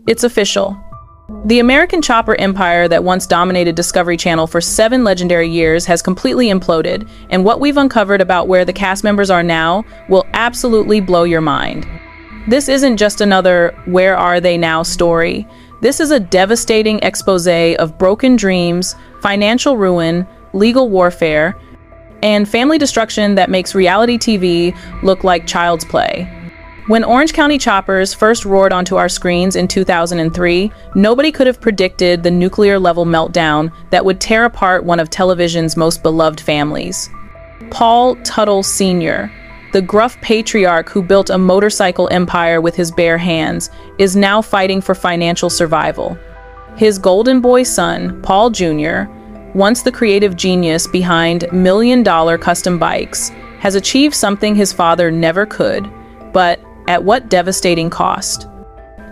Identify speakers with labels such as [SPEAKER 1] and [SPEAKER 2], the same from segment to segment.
[SPEAKER 1] It's official. The American chopper empire that once dominated Discovery Channel for 7 legendary years has completely imploded, and what we've uncovered about where the cast members are now will absolutely blow your mind. This isn't just another "where are they now" story. This is a devastating expose of broken dreams, financial ruin, legal warfare, and family destruction that makes reality TV look like child's play. When Orange County Choppers first roared onto our screens in 2003, nobody could have predicted the nuclear-level meltdown that would tear apart one of television's most beloved families. Paul Teutul Sr., the gruff patriarch who built a motorcycle empire with his bare hands, is now fighting for financial survival. His golden boy son, Paul Jr., once the creative genius behind million-dollar custom bikes, has achieved something his father never could, but at what devastating cost?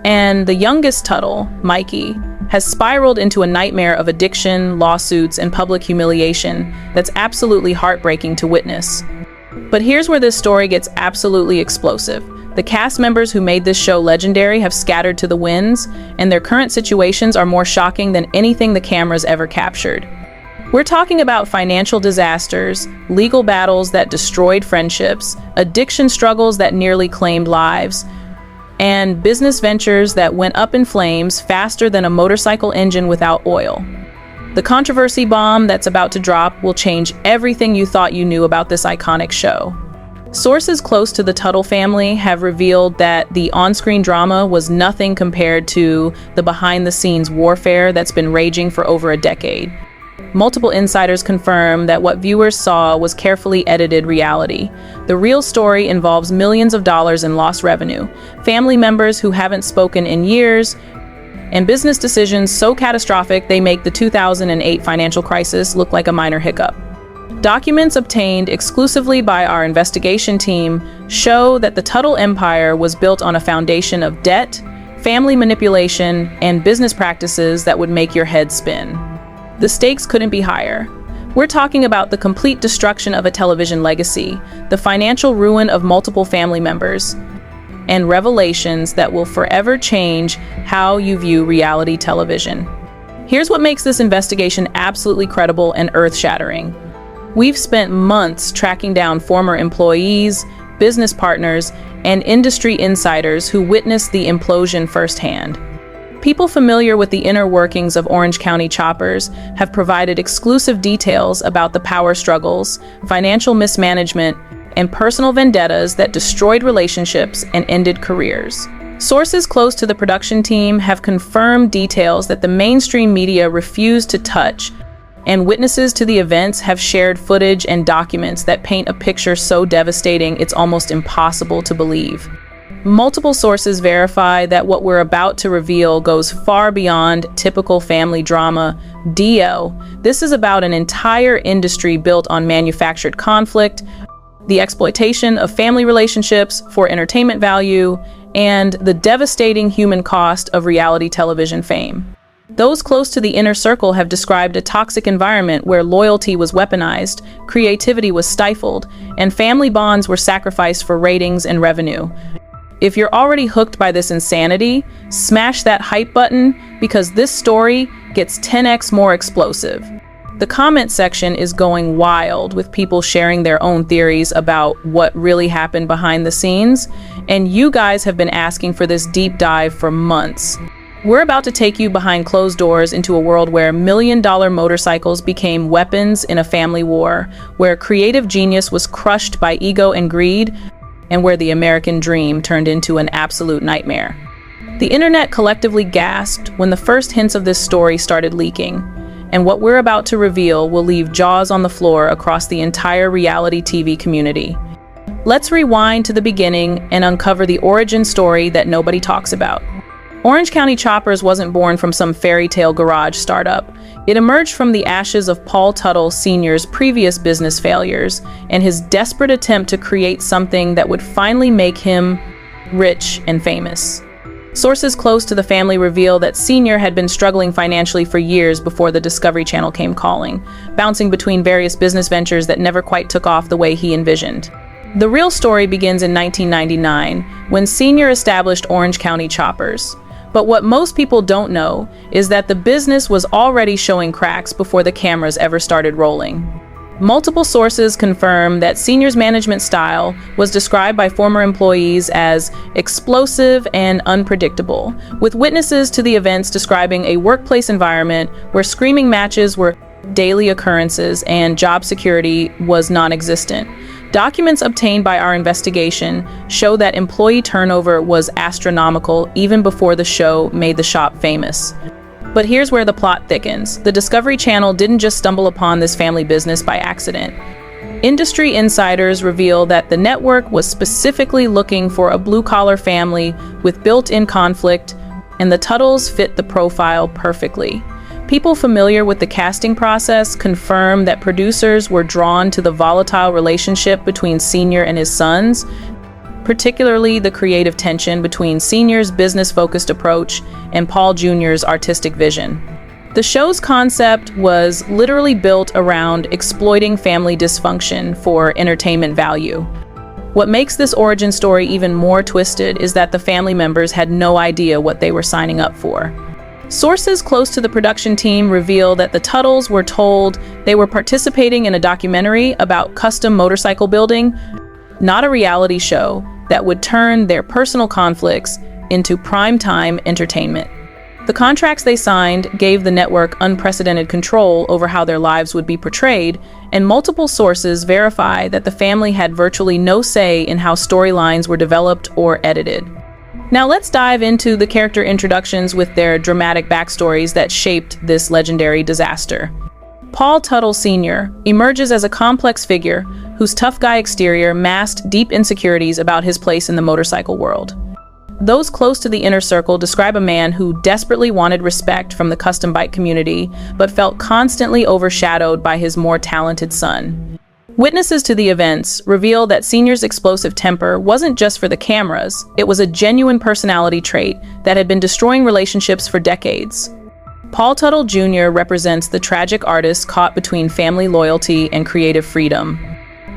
[SPEAKER 1] And the youngest Tuttle, Mikey, has spiraled into a nightmare of addiction, lawsuits, and public humiliation that's absolutely heartbreaking to witness. But here's where this story gets absolutely explosive. The cast members who made this show legendary have scattered to the winds, and their current situations are more shocking than anything the cameras ever captured. We're talking about financial disasters, legal battles that destroyed friendships, addiction struggles that nearly claimed lives, and business ventures that went up in flames faster than a motorcycle engine without oil. The controversy bomb that's about to drop will change everything you thought you knew about this iconic show. Sources close to the Tuttle family have revealed that the on-screen drama was nothing compared to the behind-the-scenes warfare that's been raging for over a decade. Multiple insiders confirm that what viewers saw was carefully edited reality. The real story involves millions of dollars in lost revenue, family members who haven't spoken in years, and business decisions so catastrophic they make the 2008 financial crisis look like a minor hiccup. Documents obtained exclusively by our investigation team show that the Tuttle empire was built on a foundation of debt, family manipulation, and business practices that would make your head spin. The stakes couldn't be higher. We're talking about the complete destruction of a television legacy, the financial ruin of multiple family members, and revelations that will forever change how you view reality television. Here's what makes this investigation absolutely credible and earth-shattering. We've spent months tracking down former employees, business partners, and industry insiders who witnessed the implosion firsthand. People familiar with the inner workings of Orange County Choppers have provided exclusive details about the power struggles, financial mismanagement, and personal vendettas that destroyed relationships and ended careers. Sources close to the production team have confirmed details that the mainstream media refused to touch, and witnesses to the events have shared footage and documents that paint a picture so devastating it's almost impossible to believe. Multiple sources verify that what we're about to reveal goes far beyond typical family drama. DL. This is about an entire industry built on manufactured conflict, the exploitation of family relationships for entertainment value, and the devastating human cost of reality television fame. Those close to the inner circle have described a toxic environment where loyalty was weaponized, creativity was stifled, and family bonds were sacrificed for ratings and revenue. If you're already hooked by this insanity, smash that hype button because this story gets 10x more explosive. The comment section is going wild with people sharing their own theories about what really happened behind the scenes, and you guys have been asking for this deep dive for months. We're about to take you behind closed doors into a world where million-dollar motorcycles became weapons in a family war, where creative genius was crushed by ego and greed, and where the American dream turned into an absolute nightmare. The internet collectively gasped when the first hints of this story started leaking, and what we're about to reveal will leave jaws on the floor across the entire reality TV community. Let's rewind to the beginning and uncover the origin story that nobody talks about. Orange County Choppers wasn't born from some fairy tale garage startup. It emerged from the ashes of Paul Teutul Sr.'s previous business failures and his desperate attempt to create something that would finally make him rich and famous. Sources close to the family reveal that Sr. had been struggling financially for years before the Discovery Channel came calling, bouncing between various business ventures that never quite took off the way he envisioned. The real story begins in 1999, when Sr. established Orange County Choppers. But what most people don't know is that the business was already showing cracks before the cameras ever started rolling. Multiple sources confirm that Sr.'s management style was described by former employees as explosive and unpredictable, with witnesses to the events describing a workplace environment where screaming matches were daily occurrences and job security was non-existent. Documents obtained by our investigation show that employee turnover was astronomical even before the show made the shop famous. But here's where the plot thickens. The Discovery Channel didn't just stumble upon this family business by accident. Industry insiders reveal that the network was specifically looking for a blue-collar family with built-in conflict, and the Tuttles fit the profile perfectly. People familiar with the casting process confirm that producers were drawn to the volatile relationship between Sr. and his sons, particularly the creative tension between Sr.'s business-focused approach and Paul Jr.'s artistic vision. The show's concept was literally built around exploiting family dysfunction for entertainment value. What makes this origin story even more twisted is that the family members had no idea what they were signing up for. Sources close to the production team reveal that the Tuttles were told they were participating in a documentary about custom motorcycle building, not a reality show that would turn their personal conflicts into primetime entertainment. The contracts they signed gave the network unprecedented control over how their lives would be portrayed, and multiple sources verify that the family had virtually no say in how storylines were developed or edited. Now let's dive into the character introductions with their dramatic backstories that shaped this legendary disaster. Paul Teutul Sr. emerges as a complex figure whose tough guy exterior masked deep insecurities about his place in the motorcycle world. Those close to the inner circle describe a man who desperately wanted respect from the custom bike community, but felt constantly overshadowed by his more talented son. Witnesses to the events reveal that Sr.'s explosive temper wasn't just for the cameras, it was a genuine personality trait that had been destroying relationships for decades. Paul Teutul Jr. represents the tragic artist caught between family loyalty and creative freedom.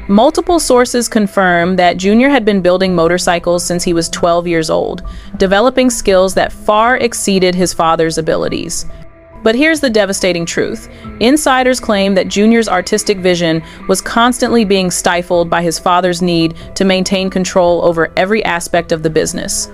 [SPEAKER 1] Multiple sources confirm that Jr. had been building motorcycles since he was 12 years old, developing skills that far exceeded his father's abilities. But here's the devastating truth. Insiders claim that Jr.'s artistic vision was constantly being stifled by his father's need to maintain control over every aspect of the business.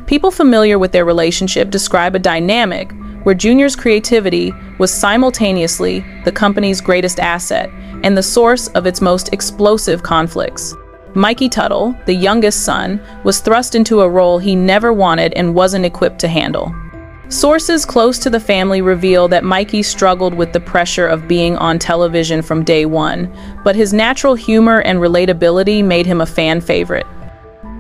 [SPEAKER 1] People familiar with their relationship describe a dynamic where Jr.'s creativity was simultaneously the company's greatest asset and the source of its most explosive conflicts. Mikey Tuttle, the youngest son, was thrust into a role he never wanted and wasn't equipped to handle. Sources close to the family reveal that Mikey struggled with the pressure of being on television from day one, but his natural humor and relatability made him a fan favorite.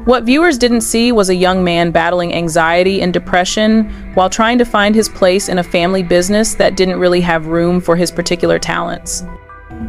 [SPEAKER 1] What viewers didn't see was a young man battling anxiety and depression while trying to find his place in a family business that didn't really have room for his particular talents.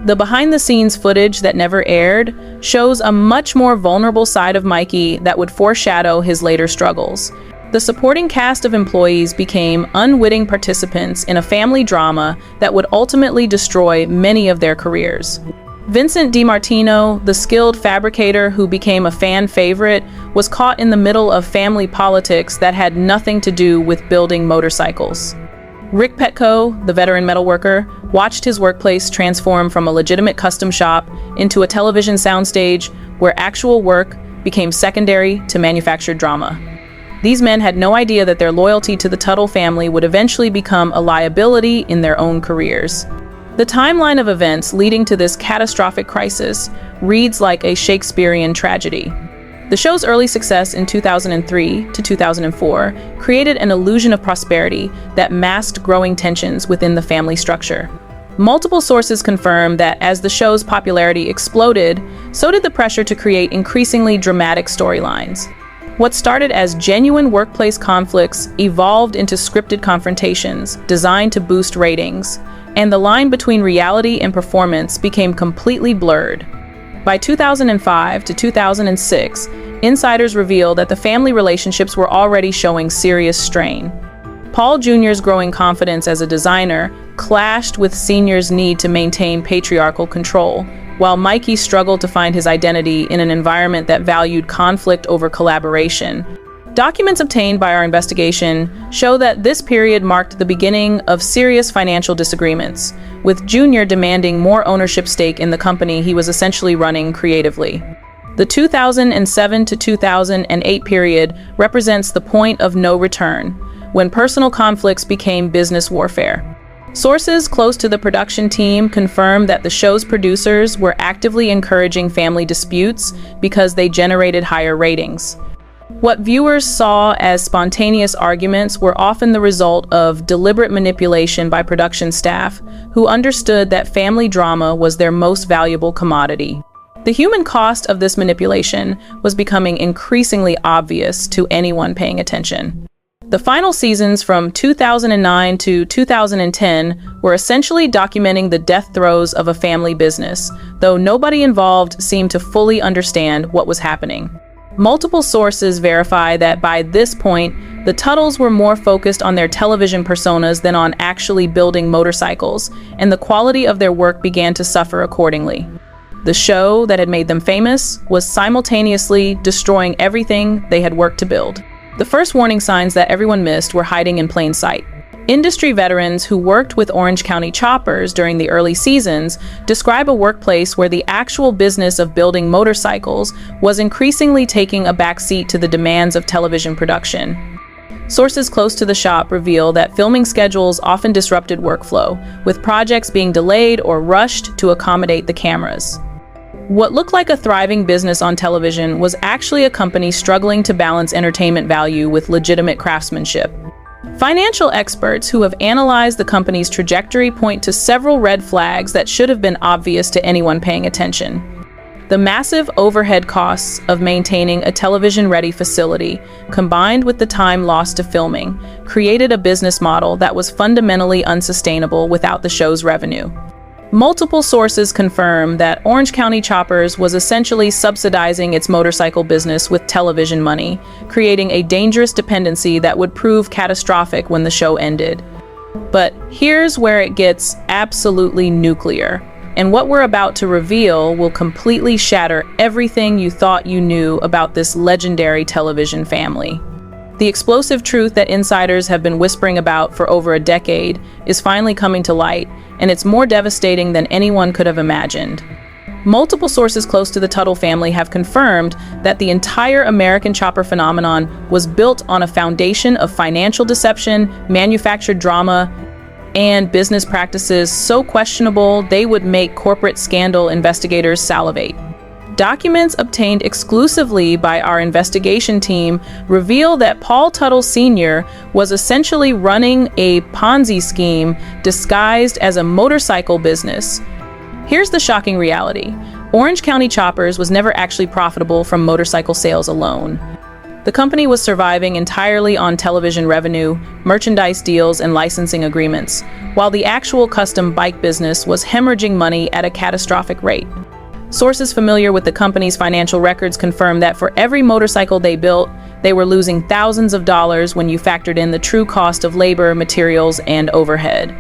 [SPEAKER 1] The behind-the-scenes footage that never aired shows a much more vulnerable side of Mikey that would foreshadow his later struggles. The supporting cast of employees became unwitting participants in a family drama that would ultimately destroy many of their careers. Vincent DiMartino, the skilled fabricator who became a fan favorite, was caught in the middle of family politics that had nothing to do with building motorcycles. Rick Petco, the veteran metalworker, watched his workplace transform from a legitimate custom shop into a television soundstage where actual work became secondary to manufactured drama. These men had no idea that their loyalty to the Tuttle family would eventually become a liability in their own careers. The timeline of events leading to this catastrophic crisis reads like a Shakespearean tragedy. The show's early success in 2003 to 2004 created an illusion of prosperity that masked growing tensions within the family structure. Multiple sources confirm that as the show's popularity exploded, so did the pressure to create increasingly dramatic storylines. What started as genuine workplace conflicts evolved into scripted confrontations designed to boost ratings, and the line between reality and performance became completely blurred. By 2005 to 2006, insiders revealed that the family relationships were already showing serious strain. Paul Jr.'s growing confidence as a designer clashed with Sr.'s need to maintain patriarchal control, while Mikey struggled to find his identity in an environment that valued conflict over collaboration. Documents obtained by our investigation show that this period marked the beginning of serious financial disagreements, with Junior demanding more ownership stake in the company he was essentially running creatively. The 2007 to 2008 period represents the point of no return, when personal conflicts became business warfare. Sources close to the production team confirm that the show's producers were actively encouraging family disputes because they generated higher ratings. What viewers saw as spontaneous arguments were often the result of deliberate manipulation by production staff, who understood that family drama was their most valuable commodity. The human cost of this manipulation was becoming increasingly obvious to anyone paying attention. The final seasons from 2009 to 2010 were essentially documenting the death throes of a family business, though nobody involved seemed to fully understand what was happening. Multiple sources verify that by this point, the Tuttles were more focused on their television personas than on actually building motorcycles, and the quality of their work began to suffer accordingly. The show that had made them famous was simultaneously destroying everything they had worked to build. The first warning signs that everyone missed were hiding in plain sight. Industry veterans who worked with Orange County choppers during the early seasons describe a workplace where the actual business of building motorcycles was increasingly taking a backseat to the demands of television production. Sources close to the shop reveal that filming schedules often disrupted workflow, with projects being delayed or rushed to accommodate the cameras. What looked like a thriving business on television was actually a company struggling to balance entertainment value with legitimate craftsmanship. Financial experts who have analyzed the company's trajectory point to several red flags that should have been obvious to anyone paying attention. The massive overhead costs of maintaining a television-ready facility, combined with the time lost to filming, created a business model that was fundamentally unsustainable without the show's revenue. Multiple sources confirm that Orange County Choppers was essentially subsidizing its motorcycle business with television money, creating a dangerous dependency that would prove catastrophic when the show ended. But here's where it gets absolutely nuclear, and what we're about to reveal will completely shatter everything you thought you knew about this legendary television family. The explosive truth that insiders have been whispering about for over a decade is finally coming to light, and it's more devastating than anyone could have imagined. Multiple sources close to the Tuttle family have confirmed that the entire American chopper phenomenon was built on a foundation of financial deception, manufactured drama, and business practices so questionable they would make corporate scandal investigators salivate. Documents obtained exclusively by our investigation team reveal that Paul Teutul Sr. was essentially running a Ponzi scheme disguised as a motorcycle business. Here's the shocking reality. Orange County Choppers was never actually profitable from motorcycle sales alone. The company was surviving entirely on television revenue, merchandise deals, and licensing agreements, while the actual custom bike business was hemorrhaging money at a catastrophic rate. Sources familiar with the company's financial records confirm that for every motorcycle they built, they were losing thousands of dollars when you factored in the true cost of labor, materials, and overhead.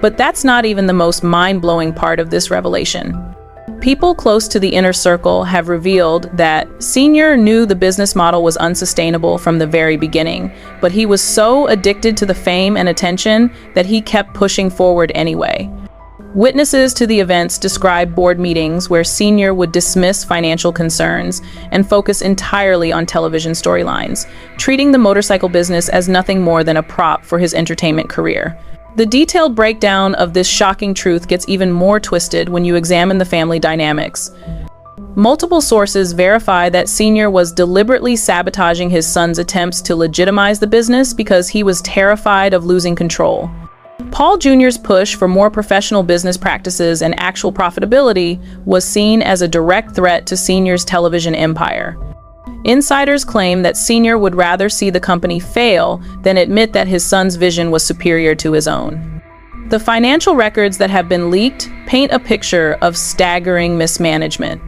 [SPEAKER 1] But that's not even the most mind-blowing part of this revelation. People close to the inner circle have revealed that Sr. knew the business model was unsustainable from the very beginning, but he was so addicted to the fame and attention that he kept pushing forward anyway. Witnesses to the events describe board meetings where Sr. would dismiss financial concerns and focus entirely on television storylines, treating the motorcycle business as nothing more than a prop for his entertainment career. The detailed breakdown of this shocking truth gets even more twisted when you examine the family dynamics. Multiple sources verify that Sr. was deliberately sabotaging his son's attempts to legitimize the business because he was terrified of losing control. Paul Jr.'s push for more professional business practices and actual profitability was seen as a direct threat to Sr.'s television empire. Insiders claim that Sr. would rather see the company fail than admit that his son's vision was superior to his own. The financial records that have been leaked paint a picture of staggering mismanagement.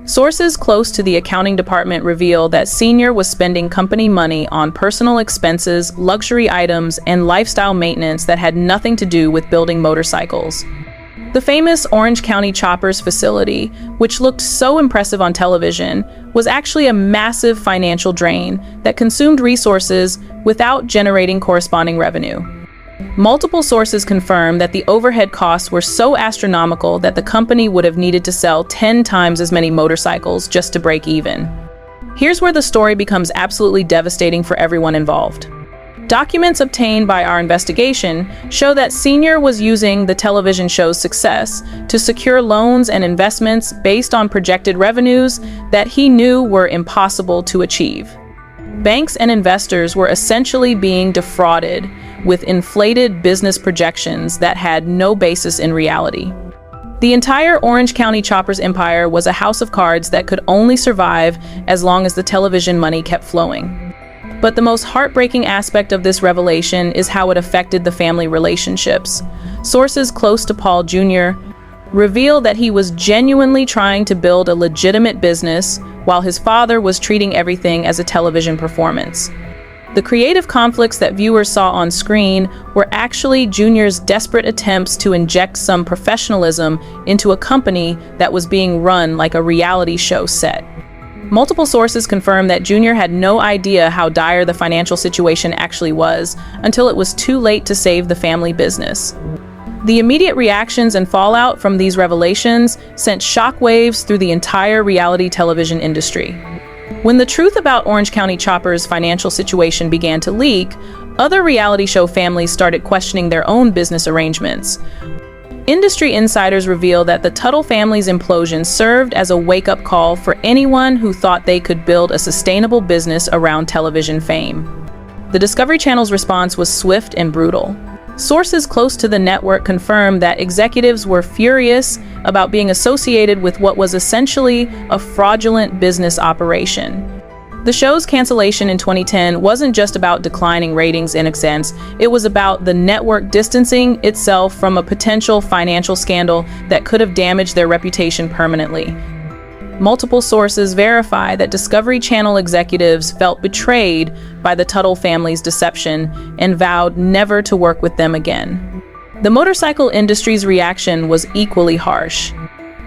[SPEAKER 1] Sources close to the accounting department reveal that Sr. was spending company money on personal expenses, luxury items, and lifestyle maintenance that had nothing to do with building motorcycles. The famous Orange County Choppers facility, which looked so impressive on television, was actually a massive financial drain that consumed resources without generating corresponding revenue. Multiple sources confirm that the overhead costs were so astronomical that the company would have needed to sell 10 times as many motorcycles just to break even. Here's where the story becomes absolutely devastating for everyone involved. Documents obtained by our investigation show that Sr. was using the television show's success to secure loans and investments based on projected revenues that he knew were impossible to achieve. Banks and investors were essentially being defrauded with inflated business projections that had no basis in reality. The entire Orange County Choppers empire was a house of cards that could only survive as long as the television money kept flowing. But the most heartbreaking aspect of this revelation is how it affected the family relationships. Sources close to Paul Jr. reveal that he was genuinely trying to build a legitimate business while his father was treating everything as a television performance. The creative conflicts that viewers saw on screen were actually Jr.'s desperate attempts to inject some professionalism into a company that was being run like a reality show set. Multiple sources confirm that Jr. had no idea how dire the financial situation actually was until it was too late to save the family business. The immediate reactions and fallout from these revelations sent shockwaves through the entire reality television industry. When the truth about Orange County Choppers' financial situation began to leak, other reality show families started questioning their own business arrangements. Industry insiders reveal that the Tuttle family's implosion served as a wake-up call for anyone who thought they could build a sustainable business around television fame. The Discovery Channel's response was swift and brutal. Sources close to the network confirmed that executives were furious about being associated with what was essentially a fraudulent business operation. The show's cancellation in 2010 wasn't just about declining ratings in a sense, it was about the network distancing itself from a potential financial scandal that could have damaged their reputation permanently. Multiple sources verify that Discovery Channel executives felt betrayed by the Tuttle family's deception and vowed never to work with them again. The motorcycle industry's reaction was equally harsh.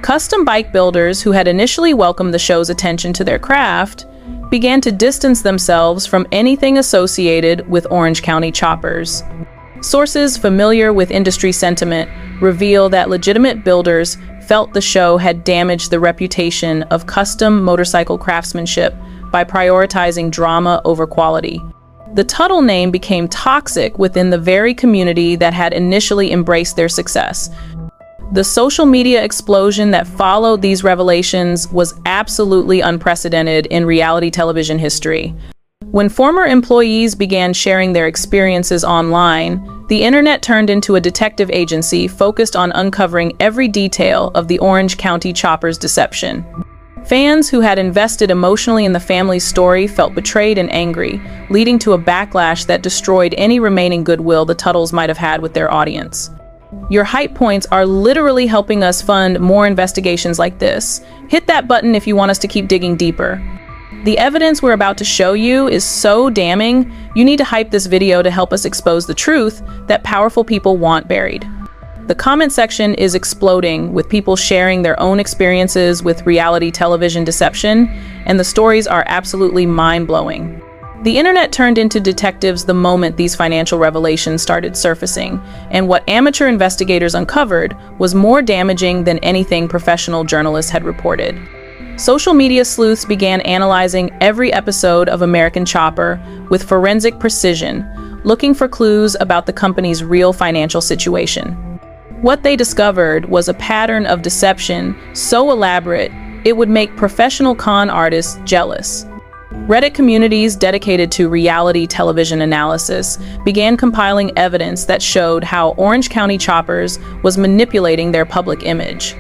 [SPEAKER 1] Custom bike builders who had initially welcomed the show's attention to their craft began to distance themselves from anything associated with Orange County Choppers. Sources familiar with industry sentiment reveal that legitimate builders felt the show had damaged the reputation of custom motorcycle craftsmanship by prioritizing drama over quality. The Tuttle name became toxic within the very community that had initially embraced their success. The social media explosion that followed these revelations was absolutely unprecedented in reality television history. When former employees began sharing their experiences online, the internet turned into a detective agency focused on uncovering every detail of the Orange County Choppers' deception. Fans who had invested emotionally in the family's story felt betrayed and angry, leading to a backlash that destroyed any remaining goodwill the Tuttles might have had with their audience. Your hype points are literally helping us fund more investigations like this. Hit that button if you want us to keep digging deeper. The evidence we're about to show you is so damning, you need to hype this video to help us expose the truth that powerful people want buried. The comment section is exploding with people sharing their own experiences with reality television deception, and the stories are absolutely mind-blowing. The internet turned into detectives the moment these financial revelations started surfacing, and what amateur investigators uncovered was more damaging than anything professional journalists had reported. Social media sleuths began analyzing every episode of American Chopper with forensic precision, looking for clues about the company's real financial situation. What they discovered was a pattern of deception so elaborate it would make professional con artists jealous. Reddit communities dedicated to reality television analysis began compiling evidence that showed how Orange County Choppers was manipulating their public image.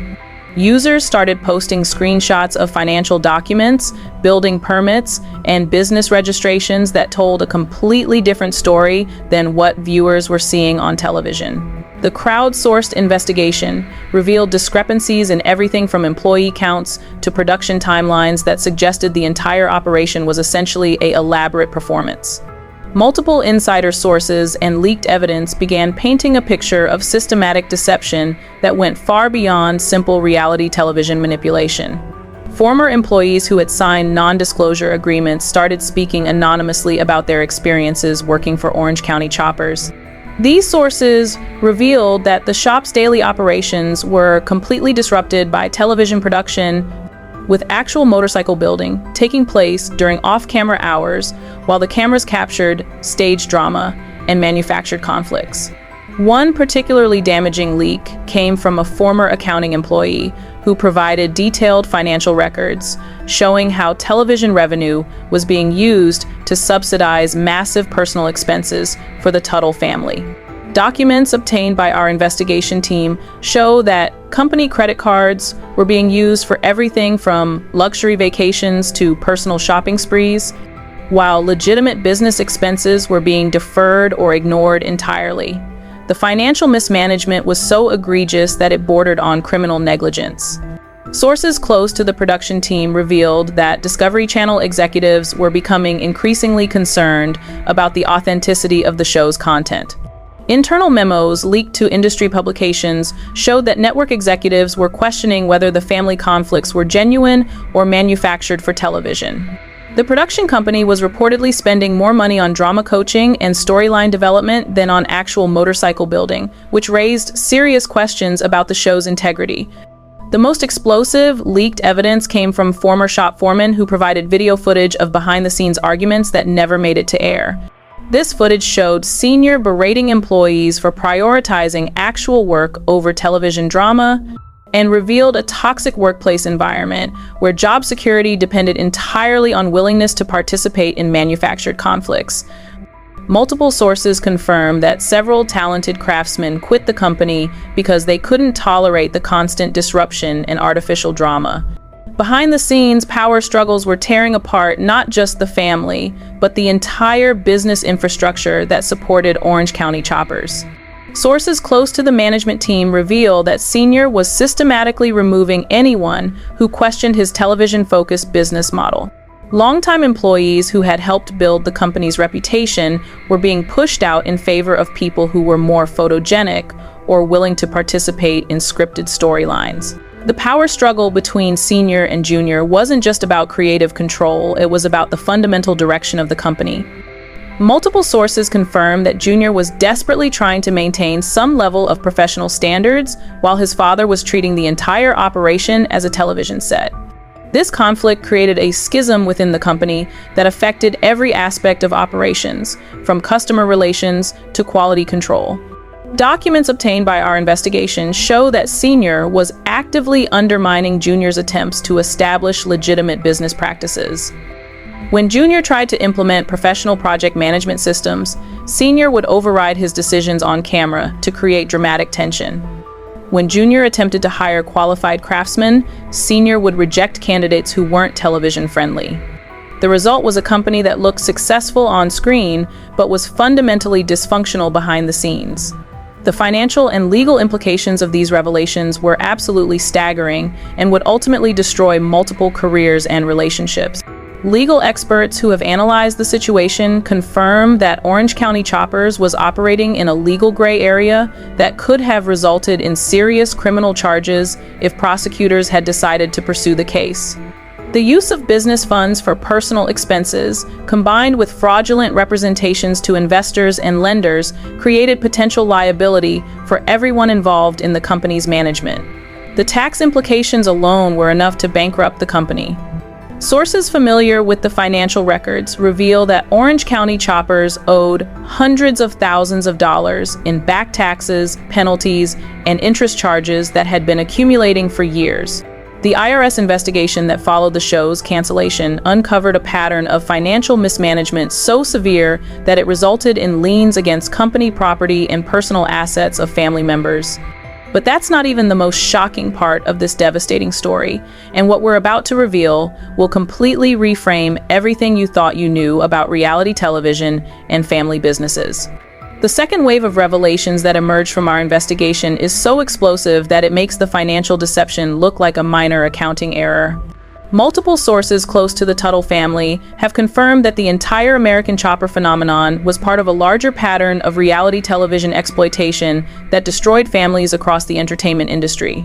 [SPEAKER 1] Users started posting screenshots of financial documents, building permits, and business registrations that told a completely different story than what viewers were seeing on television. The crowdsourced investigation revealed discrepancies in everything from employee counts to production timelines that suggested the entire operation was essentially an elaborate performance. Multiple insider sources and leaked evidence began painting a picture of systematic deception that went far beyond simple reality television manipulation. Former employees who had signed non-disclosure agreements started speaking anonymously about their experiences working for Orange County Choppers. These sources revealed that the shop's daily operations were completely disrupted by television production, with actual motorcycle building taking place during off-camera hours while the cameras captured staged drama and manufactured conflicts. One particularly damaging leak came from a former accounting employee who provided detailed financial records showing how television revenue was being used to subsidize massive personal expenses for the Tuttle family. Documents obtained by our investigation team show that company credit cards were being used for everything from luxury vacations to personal shopping sprees, while legitimate business expenses were being deferred or ignored entirely. The financial mismanagement was so egregious that it bordered on criminal negligence. Sources close to the production team revealed that Discovery Channel executives were becoming increasingly concerned about the authenticity of the show's content. Internal memos leaked to industry publications showed that network executives were questioning whether the family conflicts were genuine or manufactured for television. The production company was reportedly spending more money on drama coaching and storyline development than on actual motorcycle building, which raised serious questions about the show's integrity. The most explosive, leaked evidence came from former shop foremen who provided video footage of behind-the-scenes arguments that never made it to air. This footage showed Sr. berating employees for prioritizing actual work over television drama and revealed a toxic workplace environment where job security depended entirely on willingness to participate in manufactured conflicts. Multiple sources confirm that several talented craftsmen quit the company because they couldn't tolerate the constant disruption and artificial drama. Behind the scenes, power struggles were tearing apart not just the family, but the entire business infrastructure that supported Orange County Choppers. Sources close to the management team reveal that Sr. was systematically removing anyone who questioned his television-focused business model. Longtime employees who had helped build the company's reputation were being pushed out in favor of people who were more photogenic or willing to participate in scripted storylines. The power struggle between Sr. and Jr. wasn't just about creative control, it was about the fundamental direction of the company. Multiple sources confirm that Jr. was desperately trying to maintain some level of professional standards while his father was treating the entire operation as a television set. This conflict created a schism within the company that affected every aspect of operations, from customer relations to quality control. Documents obtained by our investigation show that Sr. was actively undermining Jr.'s attempts to establish legitimate business practices. When Jr. tried to implement professional project management systems, Sr. would override his decisions on camera to create dramatic tension. When Jr. attempted to hire qualified craftsmen, Sr. would reject candidates who weren't television friendly. The result was a company that looked successful on screen, but was fundamentally dysfunctional behind the scenes. The financial and legal implications of these revelations were absolutely staggering and would ultimately destroy multiple careers and relationships. Legal experts who have analyzed the situation confirm that Orange County Choppers was operating in a legal gray area that could have resulted in serious criminal charges if prosecutors had decided to pursue the case. The use of business funds for personal expenses, combined with fraudulent representations to investors and lenders, created potential liability for everyone involved in the company's management. The tax implications alone were enough to bankrupt the company. Sources familiar with the financial records reveal that Orange County Choppers owed hundreds of thousands of dollars in back taxes, penalties, and interest charges that had been accumulating for years. The IRS investigation that followed the show's cancellation uncovered a pattern of financial mismanagement so severe that it resulted in liens against company property and personal assets of family members. But that's not even the most shocking part of this devastating story, and what we're about to reveal will completely reframe everything you thought you knew about reality television and family businesses. The second wave of revelations that emerged from our investigation is so explosive that it makes the financial deception look like a minor accounting error. Multiple sources close to the Tuttle family have confirmed that the entire American Chopper phenomenon was part of a larger pattern of reality television exploitation that destroyed families across the entertainment industry.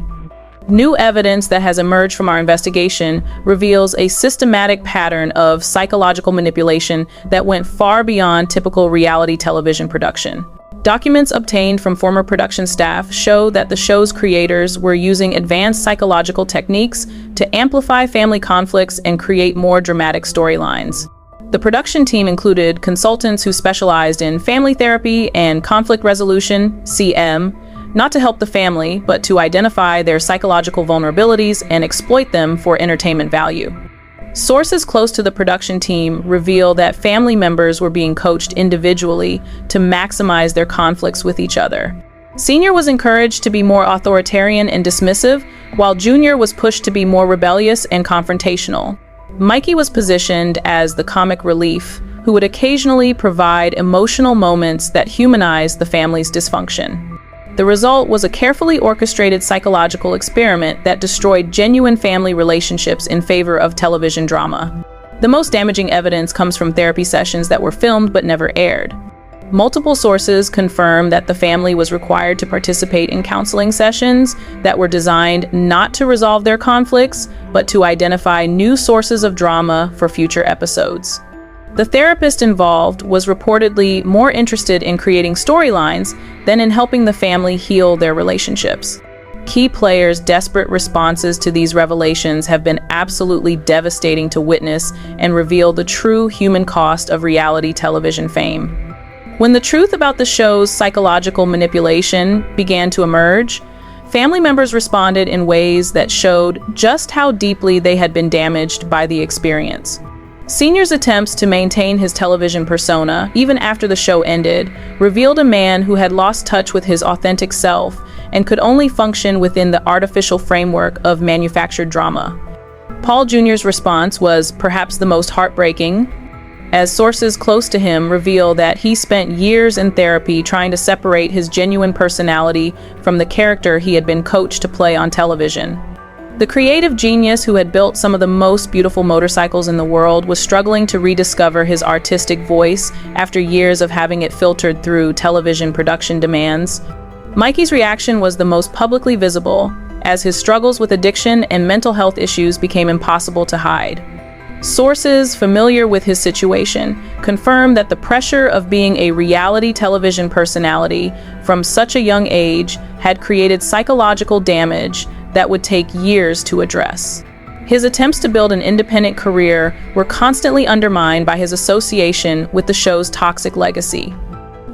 [SPEAKER 1] New evidence that has emerged from our investigation reveals a systematic pattern of psychological manipulation that went far beyond typical reality television production. Documents obtained from former production staff show that the show's creators were using advanced psychological techniques to amplify family conflicts and create more dramatic storylines. The production team included consultants who specialized in family therapy and conflict resolution, CM, not to help the family, but to identify their psychological vulnerabilities and exploit them for entertainment value. Sources close to the production team reveal that family members were being coached individually to maximize their conflicts with each other. Senior was encouraged to be more authoritarian and dismissive, while Junior was pushed to be more rebellious and confrontational. Mikey was positioned as the comic relief, who would occasionally provide emotional moments that humanized the family's dysfunction. The result was a carefully orchestrated psychological experiment that destroyed genuine family relationships in favor of television drama. The most damaging evidence comes from therapy sessions that were filmed but never aired. Multiple sources confirm that the family was required to participate in counseling sessions that were designed not to resolve their conflicts, but to identify new sources of drama for future episodes. The therapist involved was reportedly more interested in creating storylines than in helping the family heal their relationships. Key players' desperate responses to these revelations have been absolutely devastating to witness and reveal the true human cost of reality television fame. When the truth about the show's psychological manipulation began to emerge, family members responded in ways that showed just how deeply they had been damaged by the experience. Senior's attempts to maintain his television persona, even after the show ended, revealed a man who had lost touch with his authentic self and could only function within the artificial framework of manufactured drama. Paul Jr.'s response was perhaps the most heartbreaking, as sources close to him reveal that he spent years in therapy trying to separate his genuine personality from the character he had been coached to play on television. The creative genius who had built some of the most beautiful motorcycles in the world was struggling to rediscover his artistic voice after years of having it filtered through television production demands. Mikey's reaction was the most publicly visible, as his struggles with addiction and mental health issues became impossible to hide. Sources familiar with his situation confirm that the pressure of being a reality television personality from such a young age had created psychological damage that would take years to address. His attempts to build an independent career were constantly undermined by his association with the show's toxic legacy.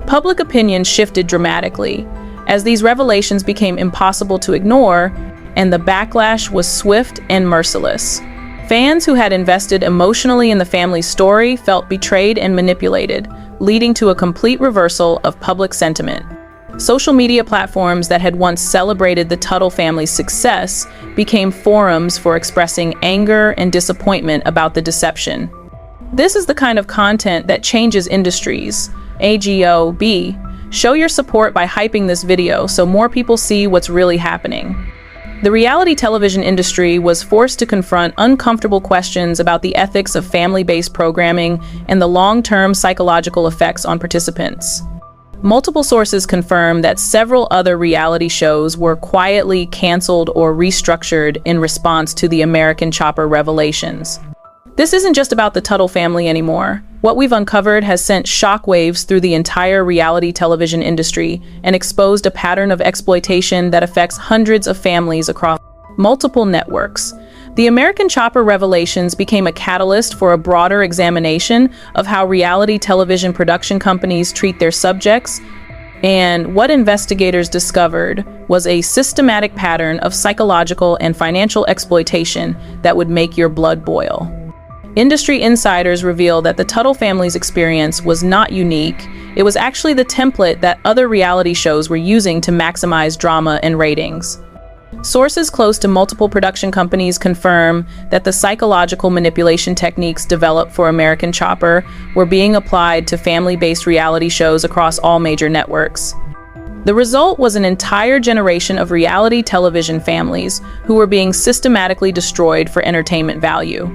[SPEAKER 1] Public opinion shifted dramatically as these revelations became impossible to ignore, and the backlash was swift and merciless. Fans who had invested emotionally in the family's story felt betrayed and manipulated, leading to a complete reversal of public sentiment. Social media platforms that had once celebrated the Tuttle family's success became forums for expressing anger and disappointment about the deception. This is the kind of content that changes industries. AGOB, show your support by hyping this video so more people see what's really happening. The reality television industry was forced to confront uncomfortable questions about the ethics of family-based programming and the long-term psychological effects on participants. Multiple sources confirm that several other reality shows were quietly canceled or restructured in response to the American Chopper revelations. This isn't just about the Tuttle family anymore. What we've uncovered has sent shockwaves through the entire reality television industry and exposed a pattern of exploitation that affects hundreds of families across multiple networks. The American Chopper revelations became a catalyst for a broader examination of how reality television production companies treat their subjects, and what investigators discovered was a systematic pattern of psychological and financial exploitation that would make your blood boil. Industry insiders reveal that the Tuttle family's experience was not unique. It was actually the template that other reality shows were using to maximize drama and ratings. Sources close to multiple production companies confirm that the psychological manipulation techniques developed for American Chopper were being applied to family-based reality shows across all major networks. The result was an entire generation of reality television families who were being systematically destroyed for entertainment value.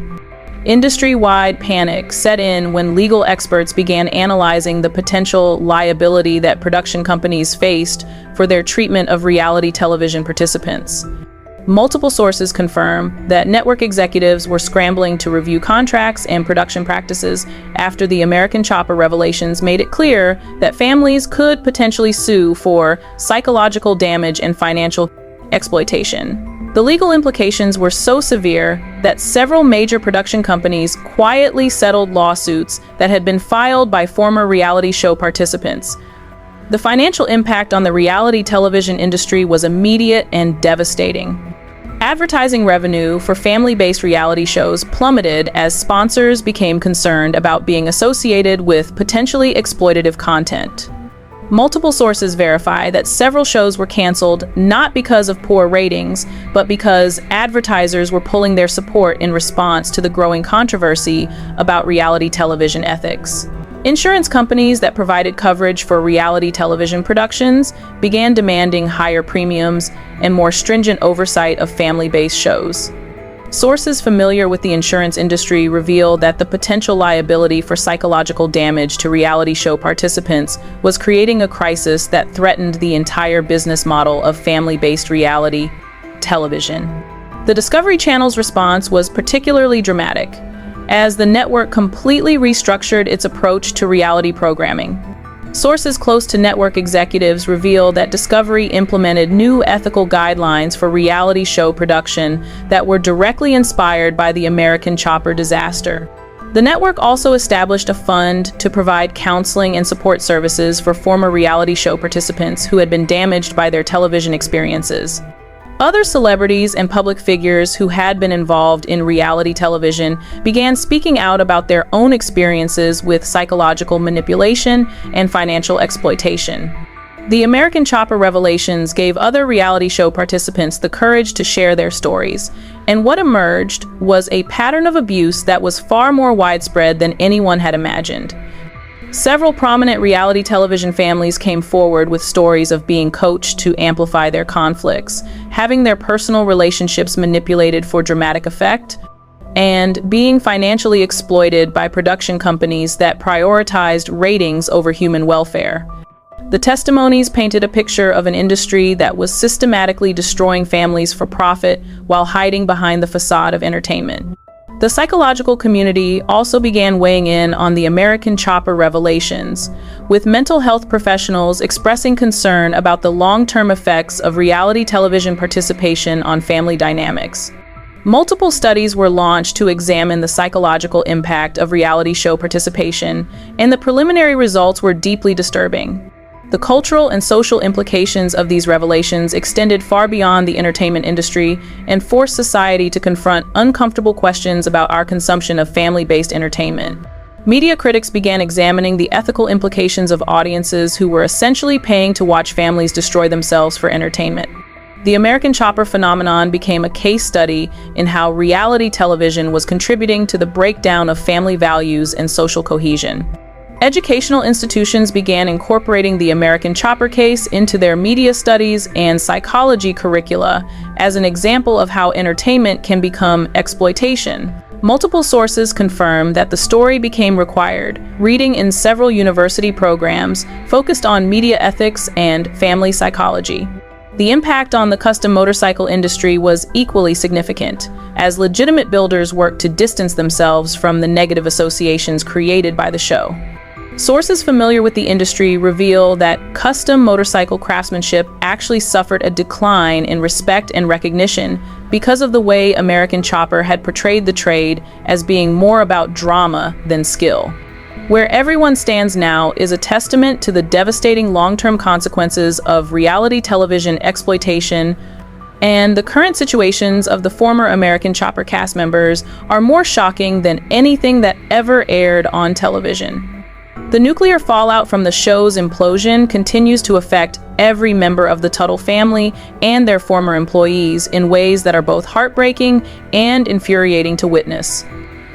[SPEAKER 1] Industry-wide panic set in when legal experts began analyzing the potential liability that production companies faced for their treatment of reality television participants. Multiple sources confirm that network executives were scrambling to review contracts and production practices after the American Chopper revelations made it clear that families could potentially sue for psychological damage and financial exploitation. The legal implications were so severe that several major production companies quietly settled lawsuits that had been filed by former reality show participants. The financial impact on the reality television industry was immediate and devastating. Advertising revenue for family-based reality shows plummeted as sponsors became concerned about being associated with potentially exploitative content. Multiple sources verify that several shows were canceled not because of poor ratings, but because advertisers were pulling their support in response to the growing controversy about reality television ethics. Insurance companies that provided coverage for reality television productions began demanding higher premiums and more stringent oversight of family-based shows. Sources familiar with the insurance industry reveal that the potential liability for psychological damage to reality show participants was creating a crisis that threatened the entire business model of family-based reality television. The Discovery Channel's response was particularly dramatic, as the network completely restructured its approach to reality programming. Sources close to network executives reveal that Discovery implemented new ethical guidelines for reality show production that were directly inspired by the American Chopper disaster. The network also established a fund to provide counseling and support services for former reality show participants who had been damaged by their television experiences. Other celebrities and public figures who had been involved in reality television began speaking out about their own experiences with psychological manipulation and financial exploitation. The American Chopper revelations gave other reality show participants the courage to share their stories, and what emerged was a pattern of abuse that was far more widespread than anyone had imagined. Several prominent reality television families came forward with stories of being coached to amplify their conflicts, having their personal relationships manipulated for dramatic effect, and being financially exploited by production companies that prioritized ratings over human welfare. The testimonies painted a picture of an industry that was systematically destroying families for profit while hiding behind the facade of entertainment. The psychological community also began weighing in on the American Chopper revelations, with mental health professionals expressing concern about the long-term effects of reality television participation on family dynamics. Multiple studies were launched to examine the psychological impact of reality show participation, and the preliminary results were deeply disturbing. The cultural and social implications of these revelations extended far beyond the entertainment industry and forced society to confront uncomfortable questions about our consumption of family-based entertainment. Media critics began examining the ethical implications of audiences who were essentially paying to watch families destroy themselves for entertainment. The American Chopper phenomenon became a case study in how reality television was contributing to the breakdown of family values and social cohesion. Educational institutions began incorporating the American Chopper case into their media studies and psychology curricula as an example of how entertainment can become exploitation. Multiple sources confirm that the story became required reading in several university programs focused on media ethics and family psychology. The impact on the custom motorcycle industry was equally significant, as legitimate builders worked to distance themselves from the negative associations created by the show. Sources familiar with the industry reveal that custom motorcycle craftsmanship actually suffered a decline in respect and recognition because of the way American Chopper had portrayed the trade as being more about drama than skill. Where Everyone Stands Now is a testament to the devastating long-term consequences of reality television exploitation, and the current situations of the former American Chopper cast members are more shocking than anything that ever aired on television. The nuclear fallout from the show's implosion continues to affect every member of the Tuttle family and their former employees in ways that are both heartbreaking and infuriating to witness.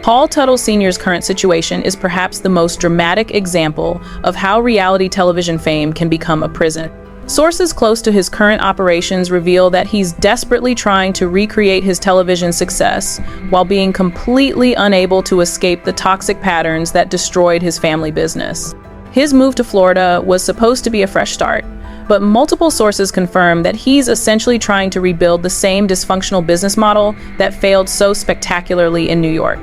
[SPEAKER 1] Paul Teutul Sr.'s current situation is perhaps the most dramatic example of how reality television fame can become a prison. Sources close to his current operations reveal that he's desperately trying to recreate his television success while being completely unable to escape the toxic patterns that destroyed his family business. His move to Florida was supposed to be a fresh start, but multiple sources confirm that he's essentially trying to rebuild the same dysfunctional business model that failed so spectacularly in New York.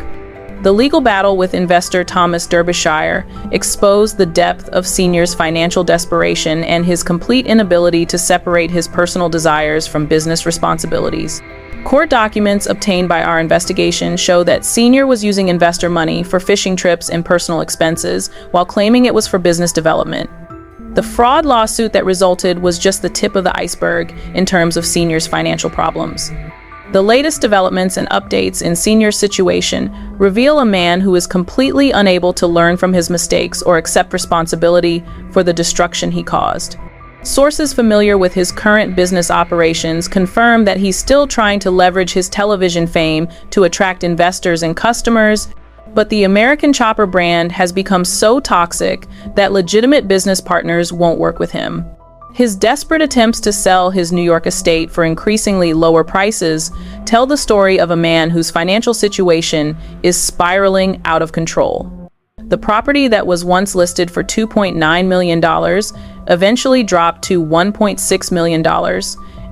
[SPEAKER 1] The legal battle with investor Thomas Derbyshire exposed the depth of Sr.'s financial desperation and his complete inability to separate his personal desires from business responsibilities. Court documents obtained by our investigation show that Sr. was using investor money for fishing trips and personal expenses while claiming it was for business development. The fraud lawsuit that resulted was just the tip of the iceberg in terms of Sr.'s financial problems. The latest developments and updates in Sr.'s situation reveal a man who is completely unable to learn from his mistakes or accept responsibility for the destruction he caused. Sources familiar with his current business operations confirm that he's still trying to leverage his television fame to attract investors and customers, but the American Chopper brand has become so toxic that legitimate business partners won't work with him. His desperate attempts to sell his New York estate for increasingly lower prices tell the story of a man whose financial situation is spiraling out of control. The property that was once listed for $2.9 million eventually dropped to $1.6 million,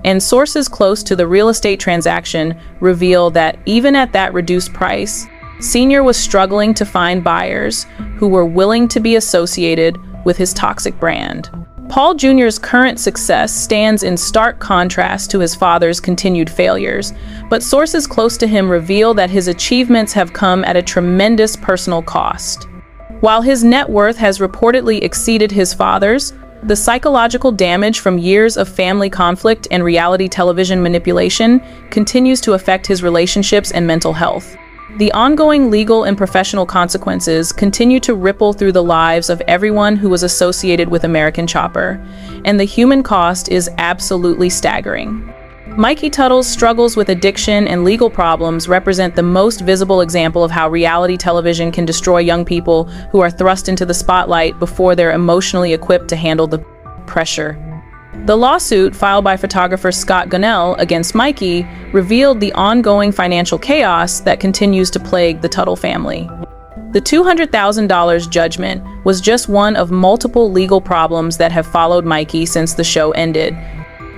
[SPEAKER 1] and sources close to the real estate transaction reveal that even at that reduced price, Sr. was struggling to find buyers who were willing to be associated with his toxic brand. Paul Jr.'s current success stands in stark contrast to his father's continued failures, but sources close to him reveal that his achievements have come at a tremendous personal cost. While his net worth has reportedly exceeded his father's, the psychological damage from years of family conflict and reality television manipulation continues to affect his relationships and mental health. The ongoing legal and professional consequences continue to ripple through the lives of everyone who was associated with American Chopper, and the human cost is absolutely staggering. Mikey Tuttle's struggles with addiction and legal problems represent the most visible example of how reality television can destroy young people who are thrust into the spotlight before they're emotionally equipped to handle the pressure. The lawsuit filed by photographer Scott Gunnell against Mikey revealed the ongoing financial chaos that continues to plague the Tuttle family. The $200,000 judgment was just one of multiple legal problems that have followed Mikey since the show ended,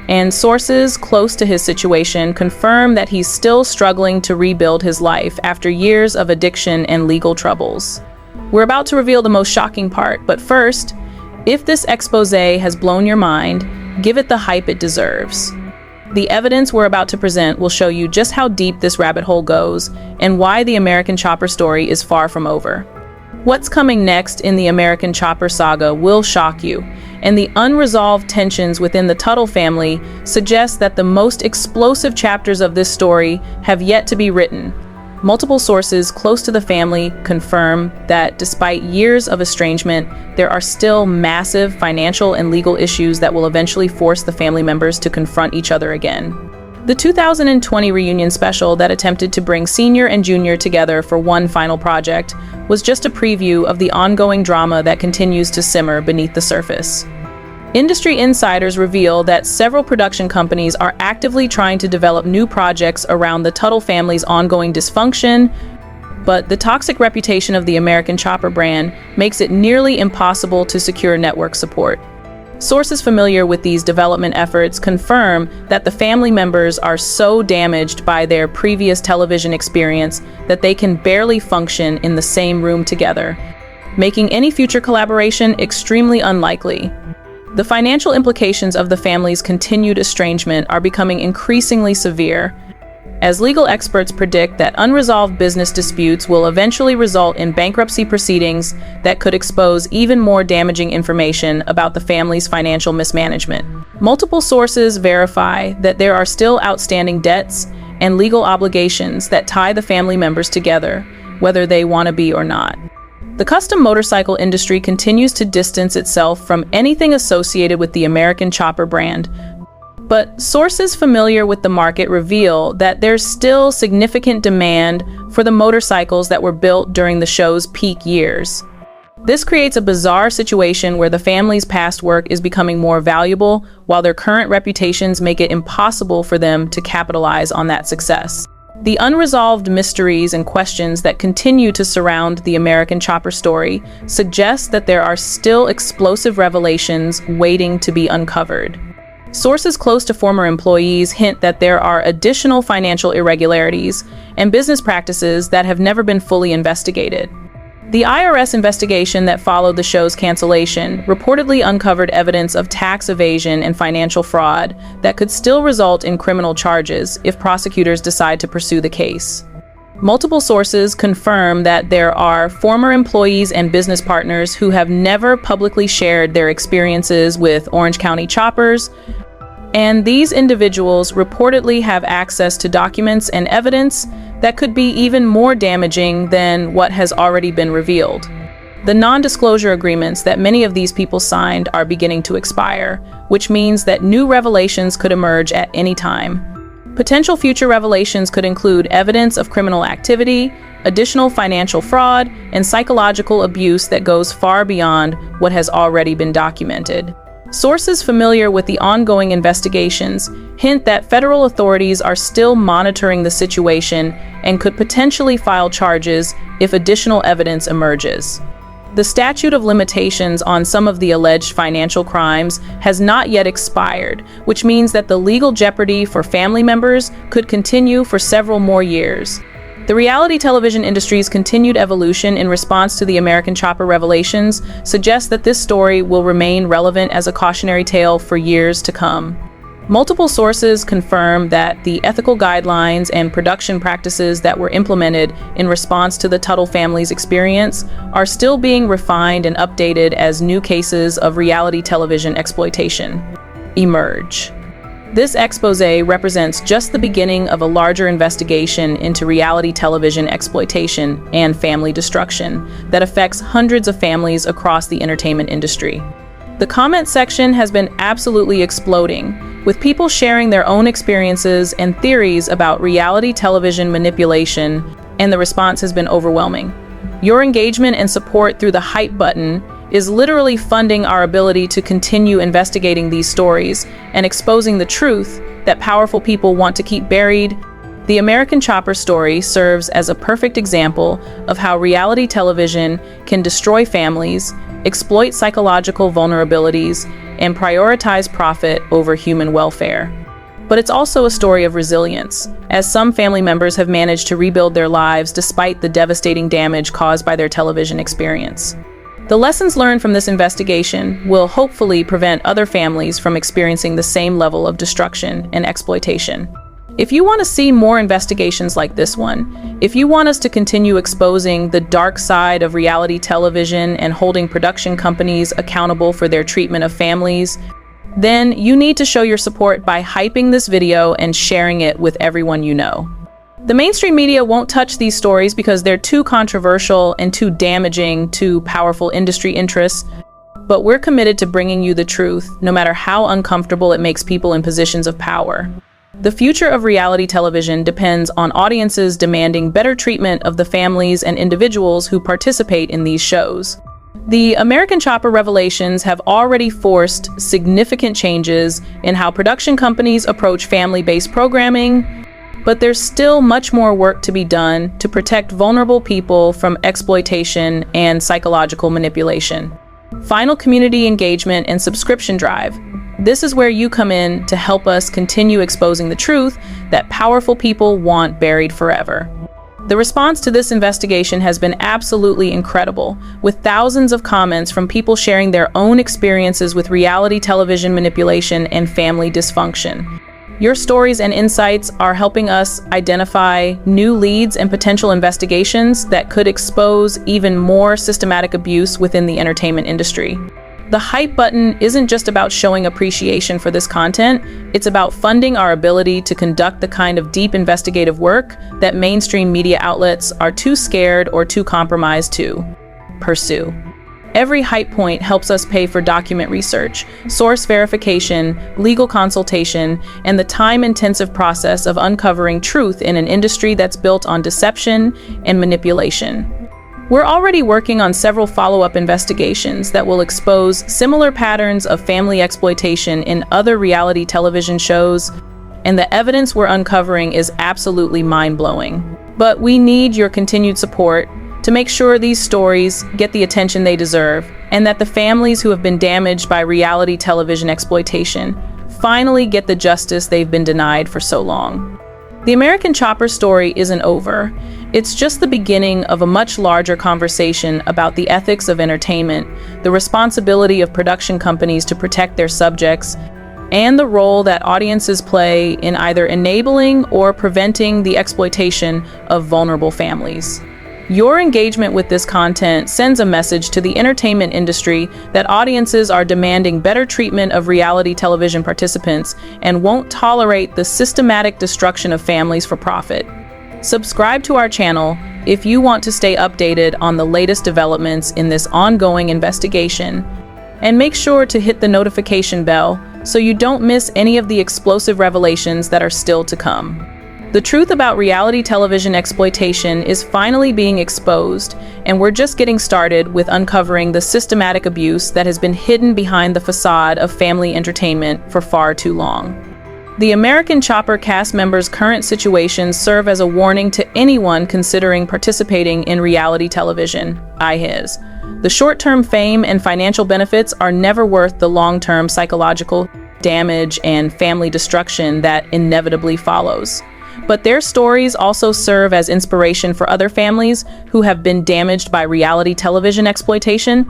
[SPEAKER 1] and sources close to his situation confirm that he's still struggling to rebuild his life after years of addiction and legal troubles. We're about to reveal the most shocking part, but first, if this expose has blown your mind, give it the hype it deserves. The evidence we're about to present will show you just how deep this rabbit hole goes and why the American Chopper story is far from over. What's coming next in the American Chopper saga will shock you, and the unresolved tensions within the Tuttle family suggest that the most explosive chapters of this story have yet to be written. Multiple sources close to the family confirm that despite years of estrangement, there are still massive financial and legal issues that will eventually force the family members to confront each other again. The 2020 reunion special that attempted to bring Sr. and Jr. together for one final project was just a preview of the ongoing drama that continues to simmer beneath the surface. Industry insiders reveal that several production companies are actively trying to develop new projects around the Tuttle family's ongoing dysfunction, but the toxic reputation of the American Chopper brand makes it nearly impossible to secure network support. Sources familiar with these development efforts confirm that the family members are so damaged by their previous television experience that they can barely function in the same room together, making any future collaboration extremely unlikely. The financial implications of the family's continued estrangement are becoming increasingly severe, as legal experts predict that unresolved business disputes will eventually result in bankruptcy proceedings that could expose even more damaging information about the family's financial mismanagement. Multiple sources verify that there are still outstanding debts and legal obligations that tie the family members together, whether they want to be or not. The custom motorcycle industry continues to distance itself from anything associated with the American Chopper brand, but sources familiar with the market reveal that there's still significant demand for the motorcycles that were built during the show's peak years. This creates a bizarre situation where the family's past work is becoming more valuable, while their current reputations make it impossible for them to capitalize on that success. The unresolved mysteries and questions that continue to surround the American Chopper story suggest that there are still explosive revelations waiting to be uncovered. Sources close to former employees hint that there are additional financial irregularities and business practices that have never been fully investigated. The IRS investigation that followed the show's cancellation reportedly uncovered evidence of tax evasion and financial fraud that could still result in criminal charges if prosecutors decide to pursue the case. Multiple sources confirm that there are former employees and business partners who have never publicly shared their experiences with Orange County choppers, and these individuals reportedly have access to documents and evidence that could be even more damaging than what has already been revealed. The non-disclosure agreements that many of these people signed are beginning to expire, which means that new revelations could emerge at any time. Potential future revelations could include evidence of criminal activity, additional financial fraud, and psychological abuse that goes far beyond what has already been documented. Sources familiar with the ongoing investigations hint that federal authorities are still monitoring the situation and could potentially file charges if additional evidence emerges. The statute of limitations on some of the alleged financial crimes has not yet expired, which means that the legal jeopardy for family members could continue for several more years. The reality television industry's continued evolution in response to the American Chopper revelations suggests that this story will remain relevant as a cautionary tale for years to come. Multiple sources confirm that the ethical guidelines and production practices that were implemented in response to the Tuttle family's experience are still being refined and updated as new cases of reality television exploitation emerge. This expose represents just the beginning of a larger investigation into reality television exploitation and family destruction that affects hundreds of families across the entertainment industry. The comment section has been absolutely exploding, with people sharing their own experiences and theories about reality television manipulation, and the response has been overwhelming. Your engagement and support through the hype button is literally funding our ability to continue investigating these stories and exposing the truth that powerful people want to keep buried. The American Chopper story serves as a perfect example of how reality television can destroy families, exploit psychological vulnerabilities, and prioritize profit over human welfare. But it's also a story of resilience, as some family members have managed to rebuild their lives despite the devastating damage caused by their television experience. The lessons learned from this investigation will hopefully prevent other families from experiencing the same level of destruction and exploitation. If you want to see more investigations like this one, if you want us to continue exposing the dark side of reality television and holding production companies accountable for their treatment of families, then you need to show your support by hyping this video and sharing it with everyone you know. The mainstream media won't touch these stories because they're too controversial and too damaging to powerful industry interests, but we're committed to bringing you the truth, no matter how uncomfortable it makes people in positions of power. The future of reality television depends on audiences demanding better treatment of the families and individuals who participate in these shows. The American Chopper revelations have already forced significant changes in how production companies approach family-based programming, but there's still much more work to be done to protect vulnerable people from exploitation and psychological manipulation. Final community engagement and subscription drive. This is where you come in to help us continue exposing the truth that powerful people want buried forever. The response to this investigation has been absolutely incredible, with thousands of comments from people sharing their own experiences with reality television manipulation and family dysfunction. Your stories and insights are helping us identify new leads and potential investigations that could expose even more systematic abuse within the entertainment industry. The hype button isn't just about showing appreciation for this content, it's about funding our ability to conduct the kind of deep investigative work that mainstream media outlets are too scared or too compromised to pursue. Every hype point helps us pay for document research, source verification, legal consultation, and the time-intensive process of uncovering truth in an industry that's built on deception and manipulation. We're already working on several follow-up investigations that will expose similar patterns of family exploitation in other reality television shows, and the evidence we're uncovering is absolutely mind-blowing. But we need your continued support to make sure these stories get the attention they deserve, and that the families who have been damaged by reality television exploitation finally get the justice they've been denied for so long. The American Chopper story isn't over. It's just the beginning of a much larger conversation about the ethics of entertainment, the responsibility of production companies to protect their subjects, and the role that audiences play in either enabling or preventing the exploitation of vulnerable families. Your engagement with this content sends a message to the entertainment industry that audiences are demanding better treatment of reality television participants and won't tolerate the systematic destruction of families for profit. Subscribe to our channel if you want to stay updated on the latest developments in this ongoing investigation, and make sure to hit the notification bell so you don't miss any of the explosive revelations that are still to come. The truth about reality television exploitation is finally being exposed, and we're just getting started with uncovering the systematic abuse that has been hidden behind the facade of family entertainment for far too long. The American Chopper cast members' current situations serve as a warning to anyone considering participating in reality television. The short-term fame and financial benefits are never worth the long-term psychological damage and family destruction that inevitably follows. But their stories also serve as inspiration for other families who have been damaged by reality television exploitation,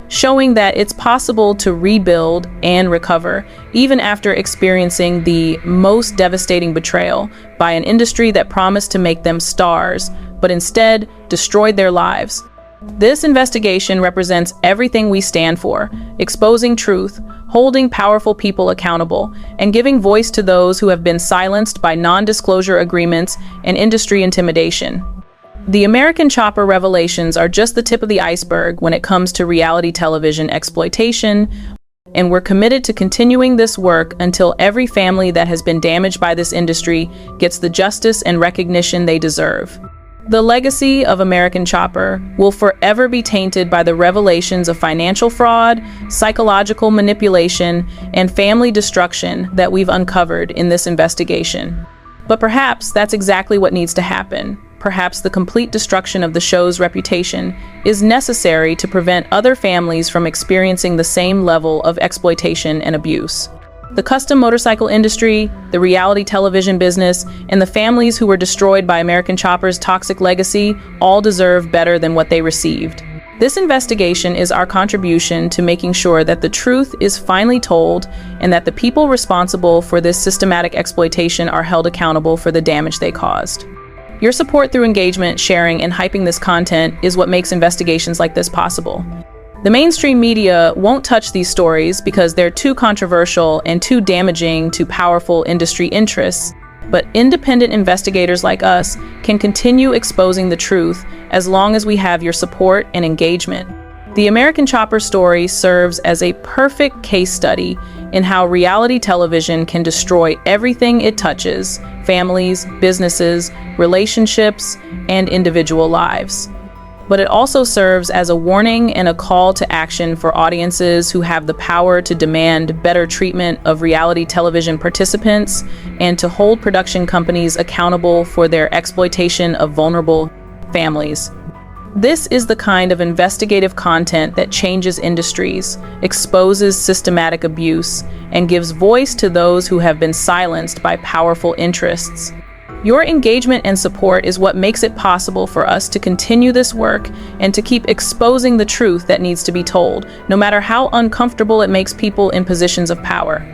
[SPEAKER 1] showing that it's possible to rebuild and recover even after experiencing the most devastating betrayal by an industry that promised to make them stars, but instead destroyed their lives. This investigation represents everything we stand for: exposing truth, holding powerful people accountable, and giving voice to those who have been silenced by non-disclosure agreements and industry intimidation. The American Chopper revelations are just the tip of the iceberg when it comes to reality television exploitation, and we're committed to continuing this work until every family that has been damaged by this industry gets the justice and recognition they deserve. The legacy of American Chopper will forever be tainted by the revelations of financial fraud, psychological manipulation, and family destruction that we've uncovered in this investigation. But perhaps that's exactly what needs to happen. Perhaps the complete destruction of the show's reputation is necessary to prevent other families from experiencing the same level of exploitation and abuse. The custom motorcycle industry, the reality television business, and the families who were destroyed by American Chopper's toxic legacy all deserve better than what they received. This investigation is our contribution to making sure that the truth is finally told and that the people responsible for this systematic exploitation are held accountable for the damage they caused. Your support through engagement, sharing, and hyping this content is what makes investigations like this possible. The mainstream media won't touch these stories because they're too controversial and too damaging to powerful industry interests, but independent investigators like us can continue exposing the truth as long as we have your support and engagement. The American Chopper story serves as a perfect case study in how reality television can destroy everything it touches: families, businesses, relationships, and individual lives. But it also serves as a warning and a call to action for audiences who have the power to demand better treatment of reality television participants and to hold production companies accountable for their exploitation of vulnerable families. This is the kind of investigative content that changes industries, exposes systematic abuse, and gives voice to those who have been silenced by powerful interests. Your engagement and support is what makes it possible for us to continue this work and to keep exposing the truth that needs to be told, no matter how uncomfortable it makes people in positions of power.